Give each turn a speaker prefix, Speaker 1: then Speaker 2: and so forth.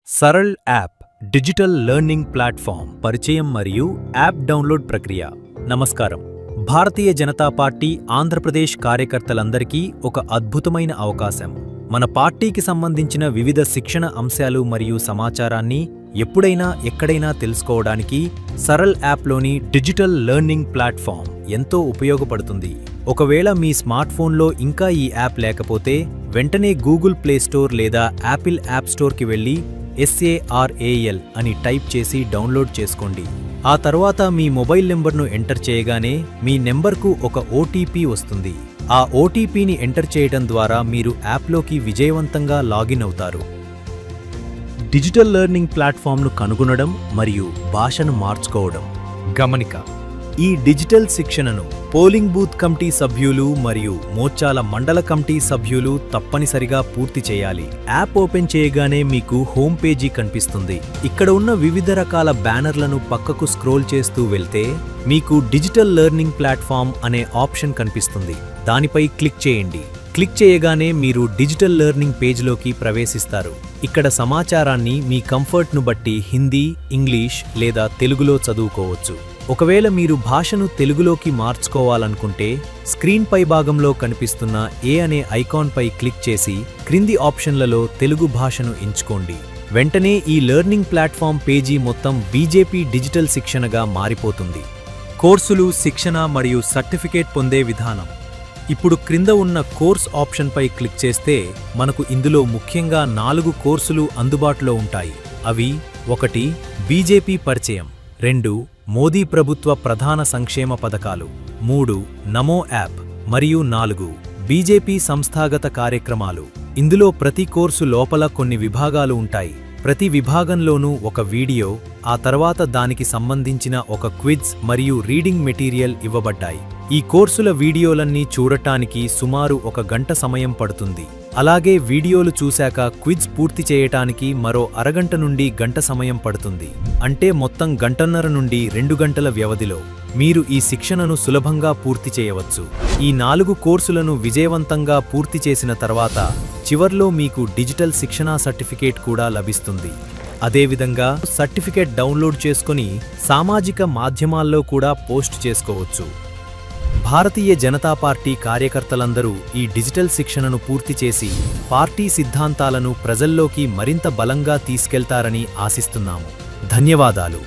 Speaker 1: Saral app digital learning platform పరిచయం మరియు app download ప్రక్రియ. నమస్కారం. భారతీయ జనతా పార్టీ ఆంధ్రప్రదేశ్ కార్యకర్తలందరికీ ఒక అద్భుతమైన అవకాశం. మన పార్టీకి సంబంధించిన వివిధ శిక్షణ అంశాలు మరియు సమాచారాన్ని ఎప్పుడైనా ఎక్కడైనా తెలుసుకోవడానికి సరళ్ యాప్లోని డిజిటల్ లెర్నింగ్ ప్లాట్ఫామ్ ఎంతో ఉపయోగపడుతుంది. ఒకవేళ మీ స్మార్ట్ ఫోన్లో ఇంకా ఈ యాప్ లేకపోతే వెంటనే గూగుల్ ప్లే స్టోర్ లేదా యాపిల్ యాప్ స్టోర్కి వెళ్ళి SARAL అని టైప్ చేసి డౌన్లోడ్ చేసుకోండి. ఆ తర్వాత మీ మొబైల్ నెంబర్ను ఎంటర్ చేయగానే మీ నెంబర్కు ఒక OTP వస్తుంది. ఆ OTPని ఎంటర్ చేయడం ద్వారా మీరు యాప్లోకి విజయవంతంగా లాగిన్ అవుతారు. డిజిటల్ లెర్నింగ్ ప్లాట్ఫామ్ను కనుగొనడం మరియు భాషను మార్చుకోవడం. గమనిక: ఈ డిజిటల్ శిక్షణను పోలింగ్ బూత్ కమిటీ సభ్యులు మరియు మోర్చాల మండల కమిటీ సభ్యులు తప్పనిసరిగా పూర్తి చేయాలి. యాప్ ఓపెన్ చేయగానే మీకు హోమ్ పేజీ కనిపిస్తుంది. ఇక్కడ ఉన్న వివిధ రకాల బ్యానర్లను పక్కకు స్క్రోల్ చేస్తూ వెళ్తే మీకు డిజిటల్ లెర్నింగ్ ప్లాట్ఫామ్ అనే ఆప్షన్ కనిపిస్తుంది. దానిపై క్లిక్ చేయండి. క్లిక్ చేయగానే మీరు డిజిటల్ లెర్నింగ్ పేజ్లోకి ప్రవేశిస్తారు. ఇక్కడ సమాచారాన్ని మీ కంఫర్ట్ను బట్టి హిందీ, ఇంగ్లీష్ లేదా తెలుగులో చదువుకోవచ్చు. ఒకవేళ మీరు భాషను తెలుగులోకి మార్చుకోవాలనుకుంటే స్క్రీన్ పై భాగంలో కనిపిస్తున్న A అనే ఐకాన్పై క్లిక్ చేసి క్రింది ఆప్షన్లలో తెలుగు భాషను ఎంచుకోండి. వెంటనే ఈ లెర్నింగ్ ప్లాట్ఫామ్ పేజీ మొత్తం బీజేపీ డిజిటల్ శిక్షణగా మారిపోతుంది. కోర్సులు, శిక్షణ మరియు సర్టిఫికేట్ పొందే విధానం. ఇప్పుడు క్రింద ఉన్న కోర్స్ ఆప్షన్పై క్లిక్ చేస్తే మనకు ఇందులో ముఖ్యంగా 4 కోర్సులు అందుబాటులో ఉంటాయి. అవి: 1. బీజేపీ పరిచయం, 2. మోదీ ప్రభుత్వ ప్రధాన సంక్షేమ పథకాలు, 3. నమో యాప్ మరియు 4. బీజేపీ సంస్థాగత కార్యక్రమాలు. ఇందులో ప్రతి కోర్సు లోపల కొన్ని విభాగాలు ఉంటాయి. ప్రతి విభాగంలోనూ ఒక వీడియో, ఆ తర్వాత దానికి సంబంధించిన ఒక క్విజ్ మరియు రీడింగ్ మెటీరియల్ ఇవ్వబడ్డాయి. ఈ కోర్సుల వీడియోలన్నీ చూడటానికి సుమారు 1 గంట సమయం పడుతుంది. అలాగే వీడియోలు చూశాక క్విజ్ పూర్తి చేయటానికి మరో అరగంట నుండి గంట సమయం పడుతుంది. అంటే మొత్తం గంటన్నర నుండి 2 గంటల వ్యవధిలో మీరు ఈ శిక్షణను సులభంగా పూర్తి చేయవచ్చు. ఈ 4 కోర్సులను విజయవంతంగా పూర్తి చేసిన తర్వాత చివర్లో మీకు డిజిటల్ శిక్షణా సర్టిఫికేట్ కూడా లభిస్తుంది. అదేవిధంగా సర్టిఫికేట్ డౌన్లోడ్ చేసుకుని సామాజిక మాధ్యమాల్లో కూడా పోస్ట్ చేసుకోవచ్చు. భారతీయ జనతా పార్టీ కార్యకర్తలందరూ ఈ డిజిటల్ శిక్షణను పూర్తి చేసి పార్టీ సిద్ధాంతాలను ప్రజల్లోకి మరింత బలంగా తీసుకెళ్తారని ఆశిస్తున్నాము. ధన్యవాదాలు.